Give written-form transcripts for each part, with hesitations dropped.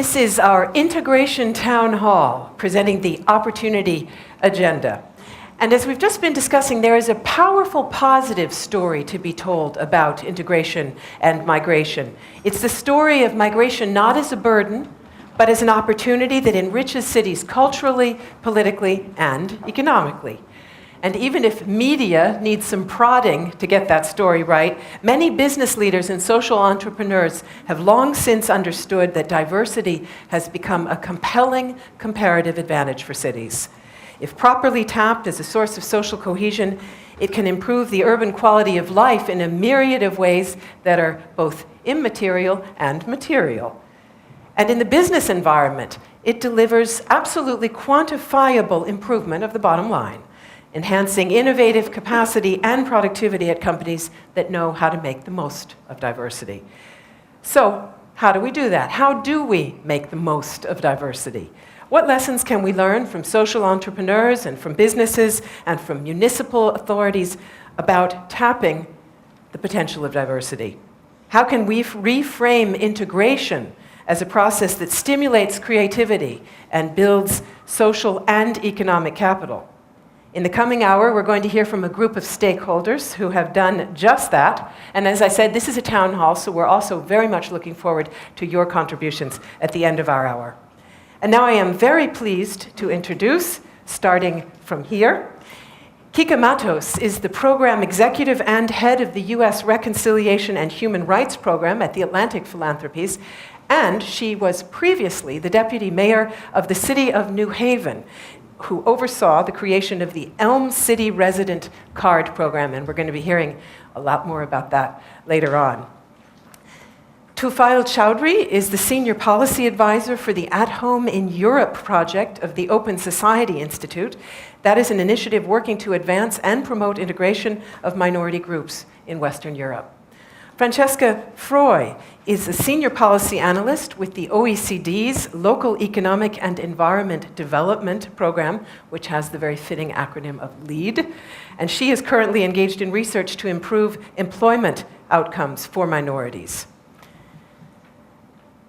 This is our Integration Town Hall, presenting the Opportunity Agenda. And as we've just been discussing, there is a powerful positive story to be told about integration and migration. It's the story of migration not as a burden, but as an opportunity that enriches cities culturally, politically, and economically. And even if media needs some prodding to get that story right, many business leaders and social entrepreneurs have long since understood that diversity has become a compelling comparative advantage for cities. If properly tapped as a source of social cohesion, it can improve the urban quality of life in a myriad of ways that are both immaterial and material. And in the business environment, it delivers absolutely quantifiable improvement of the bottom line, enhancing innovative capacity and productivity at companies that know how to make the most of diversity. So, how do we do that? How do we make the most of diversity? What lessons can we learn from social entrepreneurs and from businesses and from municipal authorities about tapping the potential of diversity? How can we reframe integration as a process that stimulates creativity and builds social and economic capital? In the coming hour, we're going to hear from a group of stakeholders who have done just that. And as I said, this is a town hall, so we're also very much looking forward to your contributions at the end of our hour. And now I am very pleased to introduce, starting from here, Kica Matos is the program executive and head of the U.S. Reconciliation and Human Rights Program at the Atlantic Philanthropies, and she was previously the deputy mayor of the city of New Haven, who oversaw the creation of the Elm City Resident Card Program, and we're going to be hearing a lot more about that later on. Tufyal Choudhury is the Senior Policy Advisor for the At Home in Europe project of the Open Society Institute. That is an initiative working to advance and promote integration of minority groups in Western Europe. Francesca Froy is a Senior Policy Analyst with the OECD's Local Economic and Environment Development Program, which has the very fitting acronym of LEAD, and she is currently engaged in research to improve employment outcomes for minorities.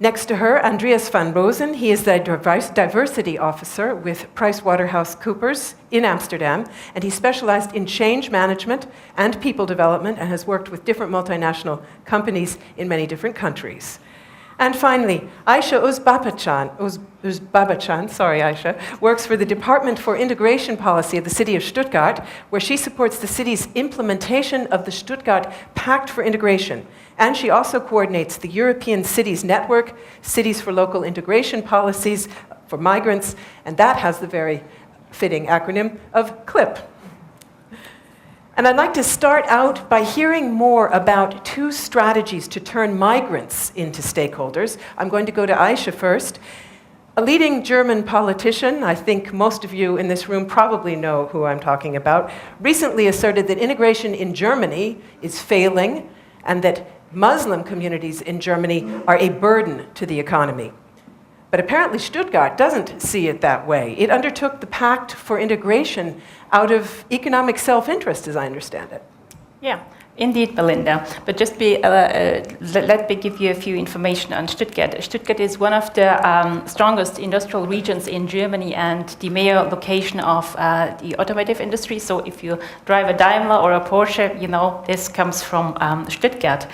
Next to her, Andreas van Rosen. He is the diversity officer with PricewaterhouseCoopers in Amsterdam, and he specialized in change management and people development and has worked with different multinational companies in many different countries. And finally, Aisha Uzbabachan, sorry Aisha, works for the Department for Integration Policy of the City of Stuttgart, where she supports the city's implementation of the Stuttgart Pact for Integration. And she also coordinates the European Cities Network, Cities for Local Integration Policies for Migrants, and that has the very fitting acronym of CLIP. And I'd like to start out by hearing more about two strategies to turn migrants into stakeholders. I'm going to go to Aisha first. A leading German politician, I think most of you in this room probably know who I'm talking about, recently asserted that integration in Germany is failing and that Muslim communities in Germany are a burden to the economy. But apparently Stuttgart doesn't see it that way. It undertook the Pact for Integration out of economic self-interest, as I understand it. Yeah, indeed, Melinda. But just let me give you a few information on Stuttgart. Stuttgart is one of the strongest industrial regions in Germany and the major location of the automotive industry. So if you drive a Daimler or a Porsche, you know this comes from Stuttgart.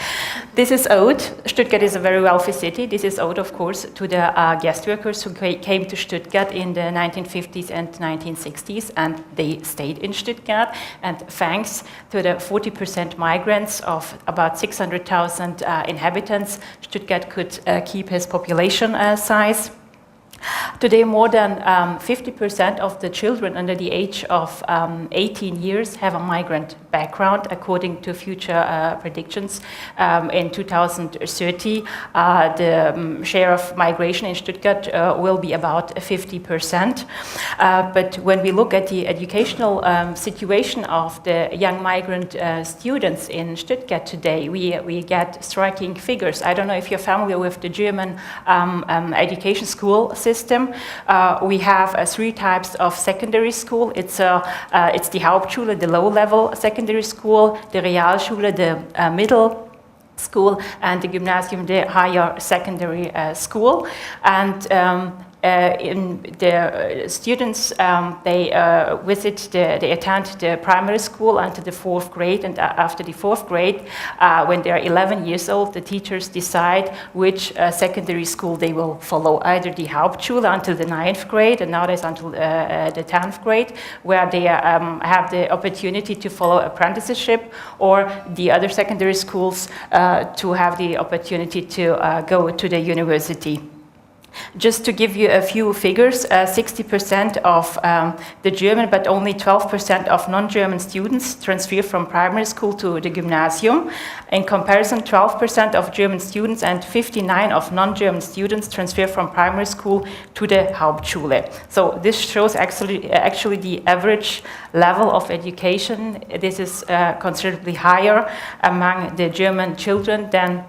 This is owed. Stuttgart is a very wealthy city. This is owed, of course, to the guest workers who came to Stuttgart in the 1950s and 1960s, and they stayed in Stuttgart. And thanks to the 40% migrants of about 600,000 inhabitants, Stuttgart could keep his population size. Today, more than 50% of the children under the age of 18 years have a migrant background, according to future predictions. In 2030, the share of migration in Stuttgart will be about 50%. But when we look at the educational situation of the young migrant students in Stuttgart today, we get striking figures. I don't know if you're familiar with the German education school system. We have 3 types of secondary school. It's the Hauptschule, the low-level secondary school, the Realschule, the middle school, and the Gymnasium, the higher secondary school. And in the students, they they attend the primary school until the 4th grade, and after the 4th grade, when they are 11 years old, the teachers decide which secondary school they will follow, either the Hauptschule until the 9th grade, and nowadays until the 10th grade, where they have the opportunity to follow apprenticeship, or the other secondary schools to have the opportunity to go to the university. Just to give you a few figures, 60% of the German, but only 12% of non-German students transfer from primary school to the Gymnasium. In comparison, 12% of German students and 59% of non-German students transfer from primary school to the Hauptschule. So this shows actually the average level of education. This is considerably higher among the German children than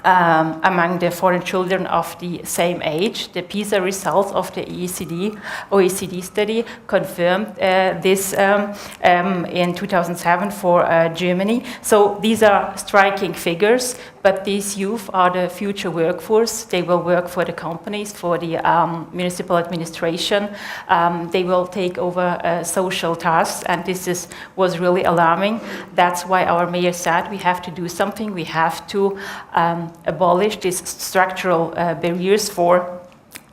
among the foreign children of the same age. The PISA results of the OECD study confirmed this in 2007 for Germany. So these are striking figures, but these youth are the future workforce. They will work for the companies, for the municipal administration. They will take over social tasks, and this was really alarming. That's why our mayor said we have to do something. We have to abolish these structural barriers for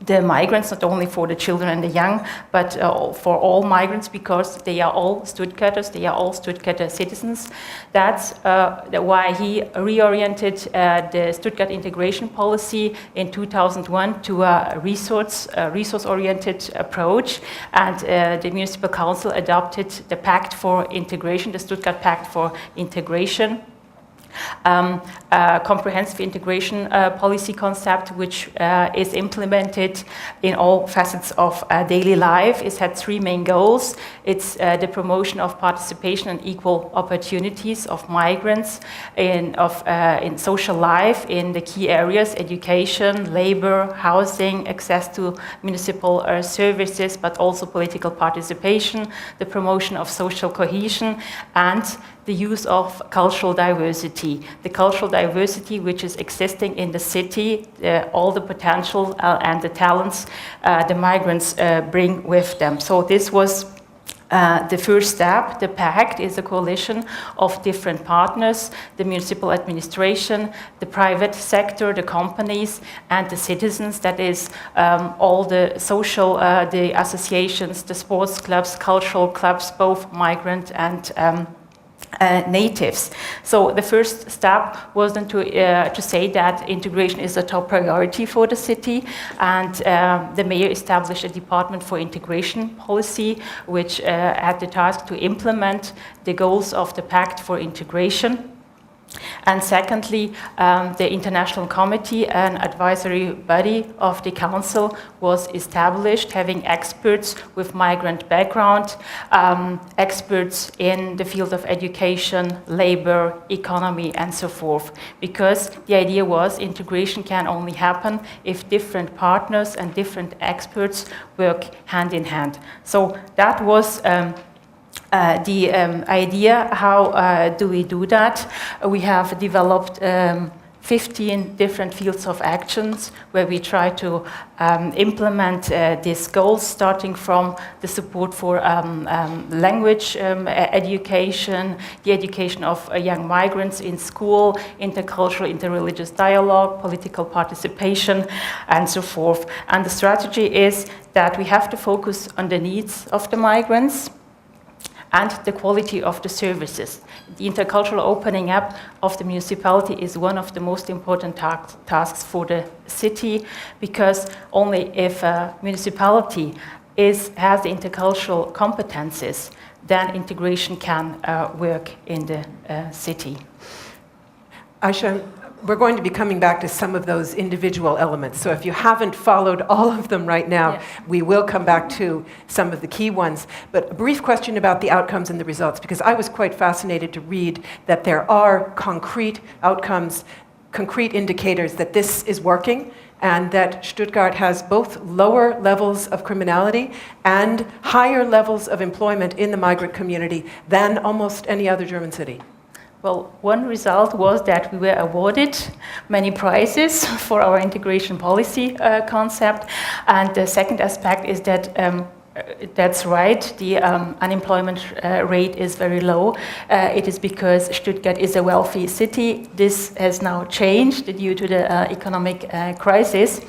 the migrants, not only for the children and the young, but for all migrants, because they are all Stuttgarters, they are all Stuttgarter citizens. That's why he reoriented the Stuttgart integration policy in 2001 to a resource-oriented approach, and the Municipal Council adopted the Pact for Integration, the Stuttgart Pact for Integration. Comprehensive integration policy concept, which is implemented in all facets of daily life. It's had 3 main goals. It's the promotion of participation and equal opportunities of migrants in social life in the key areas: education, labor, housing, access to municipal services, but also political participation, the promotion of social cohesion, and the use of cultural diversity. The cultural diversity which is existing in the city, all the potential and the talents the migrants bring with them. So this was the first step. The pact is a coalition of different partners: the municipal administration, the private sector, the companies, and the citizens. That is all the social, the associations, the sports clubs, cultural clubs, both migrant and natives. So the first step was then to say that integration is a top priority for the city, and the mayor established a department for integration policy, which had the task to implement the goals of the Pact for Integration. And secondly, the International Committee, an advisory body of the Council, was established, having experts with migrant background, experts in the field of education, labor, economy, and so forth. Because the idea was integration can only happen if different partners and different experts work hand in hand. So that was the idea. How do we do that? We have developed 15 different fields of actions where we try to implement these goals, starting from the support for language education, the education of young migrants in school, intercultural, interreligious dialogue, political participation, and so forth. And the strategy is that we have to focus on the needs of the migrants and the quality of the services. The intercultural opening up of the municipality is one of the most important tasks for the city, because only if a municipality has the intercultural competences, then integration can work in the city. Aisha, we're going to be coming back to some of those individual elements. So if you haven't followed all of them right now, we will come back to some of the key ones. But a brief question about the outcomes and the results, because I was quite fascinated to read that there are concrete outcomes, concrete indicators that this is working, and that Stuttgart has both lower levels of criminality and higher levels of employment in the migrant community than almost any other German city. Well, one result was that we were awarded many prizes for our integration policy concept. And the second aspect is that that's right, the unemployment rate is very low. It is because Stuttgart is a wealthy city. This has now changed due to the economic crisis.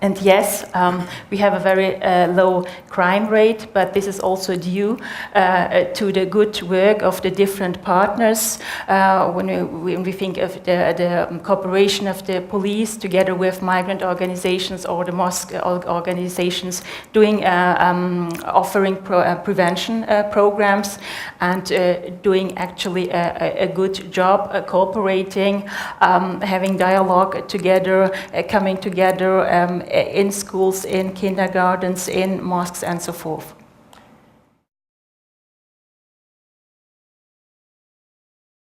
And yes, we have a very low crime rate, but this is also due to the good work of the different partners. When we think of the cooperation of the police together with migrant organizations or the mosque organizations doing offering prevention programs and doing actually a good job cooperating, having dialogue together, coming together in schools, in kindergartens, in mosques, and so forth.